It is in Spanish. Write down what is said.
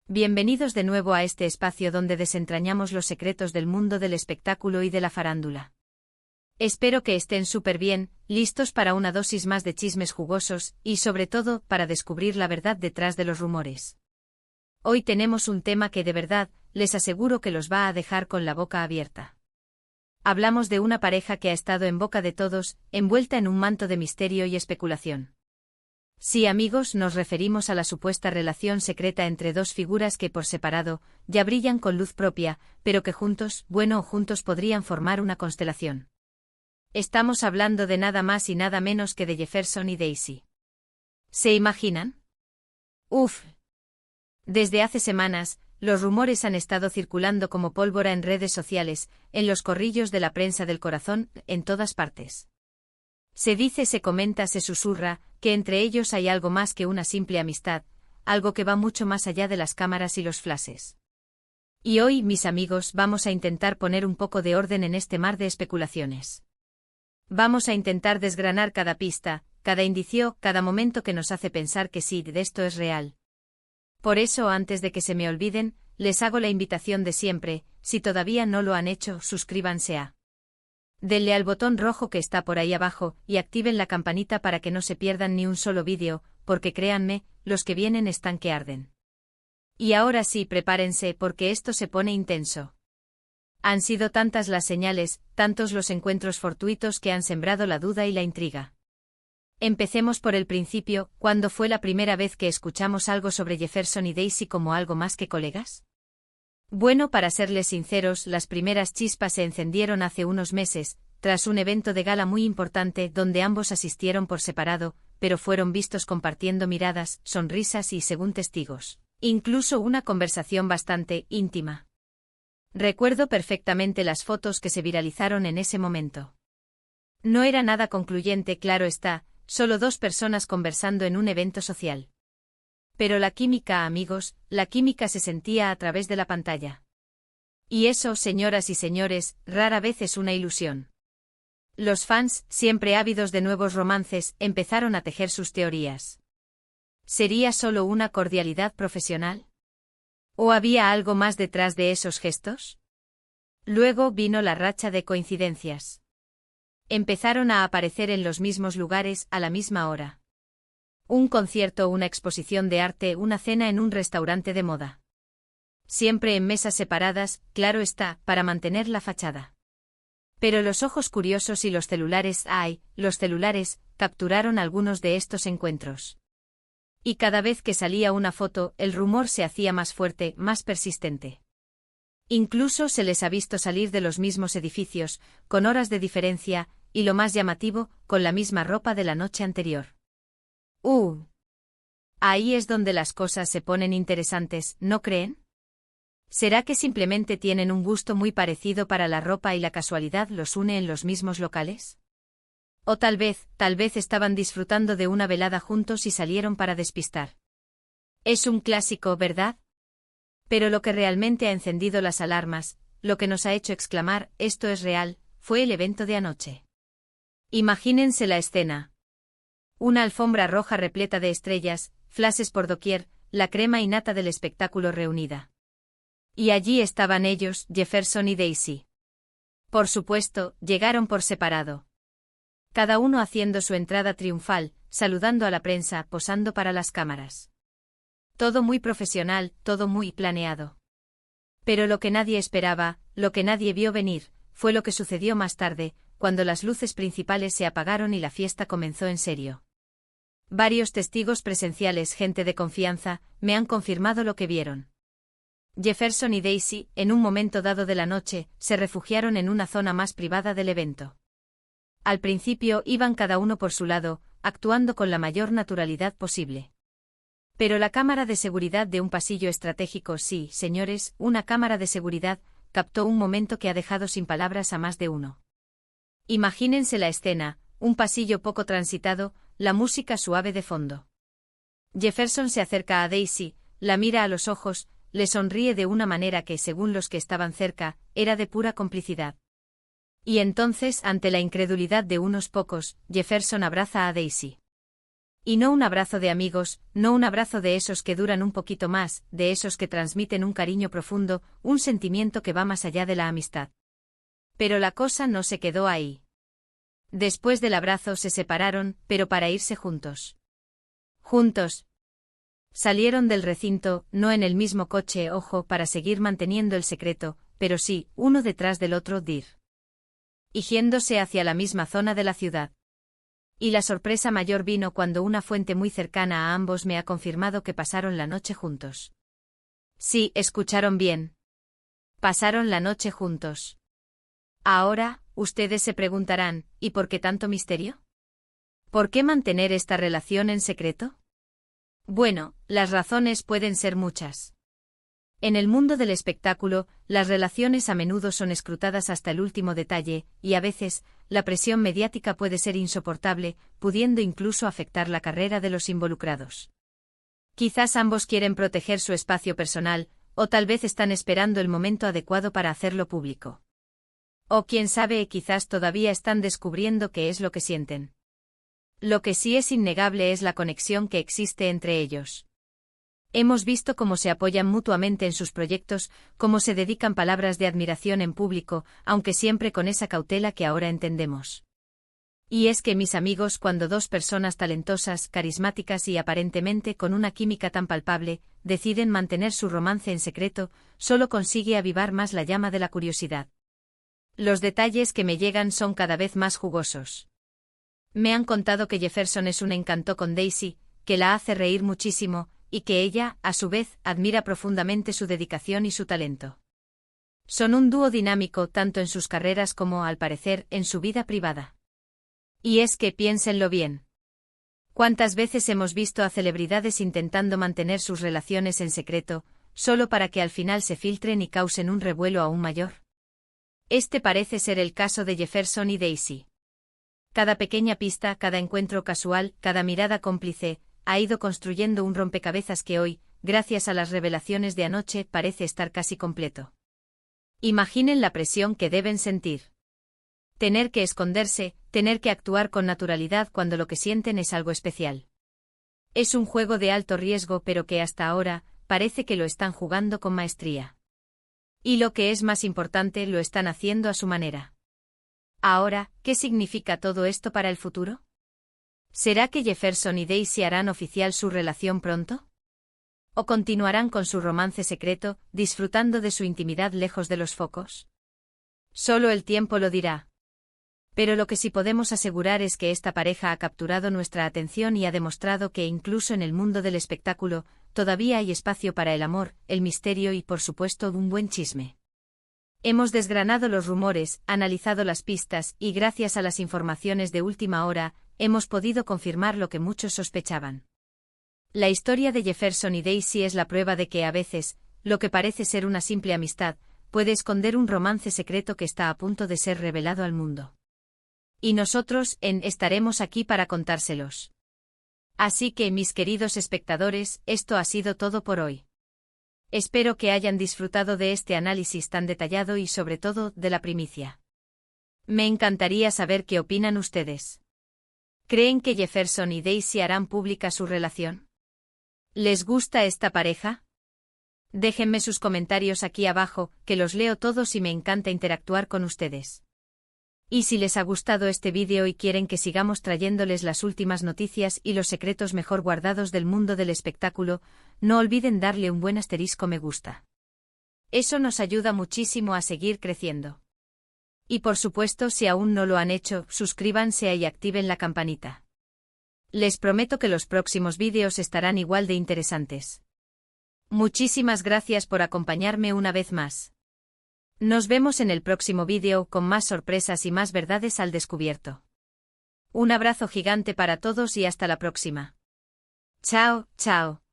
Bienvenidos de nuevo a este espacio donde desentrañamos los secretos del mundo del espectáculo y de la farándula. Espero que estén súper bien, listos para una dosis más de chismes jugosos y, sobre todo, para descubrir la verdad detrás de los rumores. Hoy tenemos un tema que de verdad, les aseguro que los va a dejar con la boca abierta. Hablamos de una pareja que ha estado en boca de todos, envuelta en un manto de misterio y especulación. Sí, amigos, nos referimos a la supuesta relación secreta entre dos figuras que por separado ya brillan con luz propia, pero que juntos, juntos podrían formar una constelación. Estamos hablando de nada más y nada menos que de Jefferson y Daisy. ¿Se imaginan? Uf. Desde hace semanas, los rumores han estado circulando como pólvora en redes sociales, en los corrillos de la prensa del corazón, en todas partes. Se dice, se comenta, se susurra, que entre ellos hay algo más que una simple amistad, algo que va mucho más allá de las cámaras y los flashes. Y hoy, mis amigos, vamos a intentar poner un poco de orden en este mar de especulaciones. Vamos a intentar desgranar cada pista, cada indicio, cada momento que nos hace pensar que sí, de esto es real. Por eso, antes de que se me olviden, les hago la invitación de siempre, si todavía no lo han hecho, suscríbanse a. Denle al botón rojo que está por ahí abajo y activen la campanita para que no se pierdan ni un solo vídeo, porque créanme, los que vienen están que arden. Y ahora sí, prepárense porque esto se pone intenso. Han sido tantas las señales, tantos los encuentros fortuitos que han sembrado la duda y la intriga. Empecemos por el principio, ¿cuándo fue la primera vez que escuchamos algo sobre Jefferson y Daisy como algo más que colegas? Bueno, para serles sinceros, las primeras chispas se encendieron hace unos meses, tras un evento de gala muy importante donde ambos asistieron por separado, pero fueron vistos compartiendo miradas, sonrisas y, según testigos, incluso una conversación bastante íntima. Recuerdo perfectamente las fotos que se viralizaron en ese momento. No era nada concluyente, claro está, solo dos personas conversando en un evento social. Pero la química, amigos, la química se sentía a través de la pantalla. Y eso, señoras y señores, rara vez es una ilusión. Los fans, siempre ávidos de nuevos romances, empezaron a tejer sus teorías. ¿Sería solo una cordialidad profesional? ¿O había algo más detrás de esos gestos? Luego vino la racha de coincidencias. Empezaron a aparecer en los mismos lugares a la misma hora. Un concierto, una exposición de arte, una cena en un restaurante de moda. Siempre en mesas separadas, claro está, para mantener la fachada. Pero los ojos curiosos y los celulares, los celulares, capturaron algunos de estos encuentros. Y cada vez que salía una foto, el rumor se hacía más fuerte, más persistente. Incluso se les ha visto salir de los mismos edificios, con horas de diferencia, y lo más llamativo, con la misma ropa de la noche anterior. Ahí es donde las cosas se ponen interesantes, ¿no creen? ¿Será que simplemente tienen un gusto muy parecido para la ropa y la casualidad los une en los mismos locales? O tal vez estaban disfrutando de una velada juntos y salieron para despistar. Es un clásico, ¿verdad? Pero lo que realmente ha encendido las alarmas, lo que nos ha hecho exclamar, esto es real, fue el evento de anoche. Imagínense la escena. Una alfombra roja repleta de estrellas, flashes por doquier, la crema y nata del espectáculo reunida. Y allí estaban ellos, Jefferson y Daisy. Por supuesto, llegaron por separado. Cada uno haciendo su entrada triunfal, saludando a la prensa, posando para las cámaras. Todo muy profesional, todo muy planeado. Pero lo que nadie esperaba, lo que nadie vio venir, fue lo que sucedió más tarde, cuando las luces principales se apagaron y la fiesta comenzó en serio. Varios testigos presenciales, gente de confianza, me han confirmado lo que vieron. Jefferson y Daisy, en un momento dado de la noche, se refugiaron en una zona más privada del evento. Al principio iban cada uno por su lado, actuando con la mayor naturalidad posible. Pero la cámara de seguridad de un pasillo estratégico, sí, señores, una cámara de seguridad, captó un momento que ha dejado sin palabras a más de uno. Imagínense la escena, un pasillo poco transitado, la música suave de fondo. Jefferson se acerca a Daisy, la mira a los ojos, le sonríe de una manera que, según los que estaban cerca, era de pura complicidad. Y entonces, ante la incredulidad de unos pocos, Jefferson abraza a Daisy. Y no un abrazo de amigos, no un abrazo de esos que duran un poquito más, de esos que transmiten un cariño profundo, un sentimiento que va más allá de la amistad. Pero la cosa no se quedó ahí. Después del abrazo se separaron, pero para irse juntos. Juntos. Salieron del recinto, no en el mismo coche, ojo, para seguir manteniendo el secreto, pero sí, uno detrás del otro, dirigiéndose hacia la misma zona de la ciudad. Y la sorpresa mayor vino cuando una fuente muy cercana a ambos me ha confirmado que pasaron la noche juntos. Sí, escucharon bien. Pasaron la noche juntos. Ahora, ustedes se preguntarán, ¿y por qué tanto misterio? ¿Por qué mantener esta relación en secreto? Bueno, las razones pueden ser muchas. En el mundo del espectáculo, las relaciones a menudo son escrutadas hasta el último detalle, y a veces, la presión mediática puede ser insoportable, pudiendo incluso afectar la carrera de los involucrados. Quizás ambos quieren proteger su espacio personal, o tal vez están esperando el momento adecuado para hacerlo público. O quién sabe, quizás todavía están descubriendo qué es lo que sienten. Lo que sí es innegable es la conexión que existe entre ellos. Hemos visto cómo se apoyan mutuamente en sus proyectos, cómo se dedican palabras de admiración en público, aunque siempre con esa cautela que ahora entendemos. Y es que mis amigos, cuando dos personas talentosas, carismáticas y aparentemente con una química tan palpable, deciden mantener su romance en secreto, solo consigue avivar más la llama de la curiosidad. Los detalles que me llegan son cada vez más jugosos. Me han contado que Jefferson es un encanto con Daisy, que la hace reír muchísimo, y que ella, a su vez, admira profundamente su dedicación y su talento. Son un dúo dinámico tanto en sus carreras como, al parecer, en su vida privada. Y es que piénsenlo bien. ¿Cuántas veces hemos visto a celebridades intentando mantener sus relaciones en secreto, solo para que al final se filtren y causen un revuelo aún mayor? Este parece ser el caso de Jefferson y Daisy. Cada pequeña pista, cada encuentro casual, cada mirada cómplice, ha ido construyendo un rompecabezas que hoy, gracias a las revelaciones de anoche, parece estar casi completo. Imaginen la presión que deben sentir. Tener que esconderse, tener que actuar con naturalidad cuando lo que sienten es algo especial. Es un juego de alto riesgo, pero que hasta ahora, parece que lo están jugando con maestría. Y lo que es más importante, lo están haciendo a su manera. Ahora, ¿qué significa todo esto para el futuro? ¿Será que Jefferson y Daisy harán oficial su relación pronto? ¿O continuarán con su romance secreto, disfrutando de su intimidad lejos de los focos? Solo el tiempo lo dirá. Pero lo que sí podemos asegurar es que esta pareja ha capturado nuestra atención y ha demostrado que incluso en el mundo del espectáculo, todavía hay espacio para el amor, el misterio y, por supuesto, un buen chisme. Hemos desgranado los rumores, analizado las pistas y, gracias a las informaciones de última hora, hemos podido confirmar lo que muchos sospechaban. La historia de Jefferson y Daisy es la prueba de que a veces, lo que parece ser una simple amistad, puede esconder un romance secreto que está a punto de ser revelado al mundo. Y nosotros, estaremos aquí para contárselos. Así que, mis queridos espectadores, esto ha sido todo por hoy. Espero que hayan disfrutado de este análisis tan detallado y, sobre todo, de la primicia. Me encantaría saber qué opinan ustedes. ¿Creen que Jefferson y Daisy harán pública su relación? ¿Les gusta esta pareja? Déjenme sus comentarios aquí abajo, que los leo todos y me encanta interactuar con ustedes. Y si les ha gustado este vídeo y quieren que sigamos trayéndoles las últimas noticias y los secretos mejor guardados del mundo del espectáculo, no olviden darle un buen asterisco me gusta. Eso nos ayuda muchísimo a seguir creciendo. Y por supuesto, si aún no lo han hecho, suscríbanse y activen la campanita. Les prometo que los próximos vídeos estarán igual de interesantes. Muchísimas gracias por acompañarme una vez más. Nos vemos en el próximo vídeo con más sorpresas y más verdades al descubierto. Un abrazo gigante para todos y hasta la próxima. Chao, chao.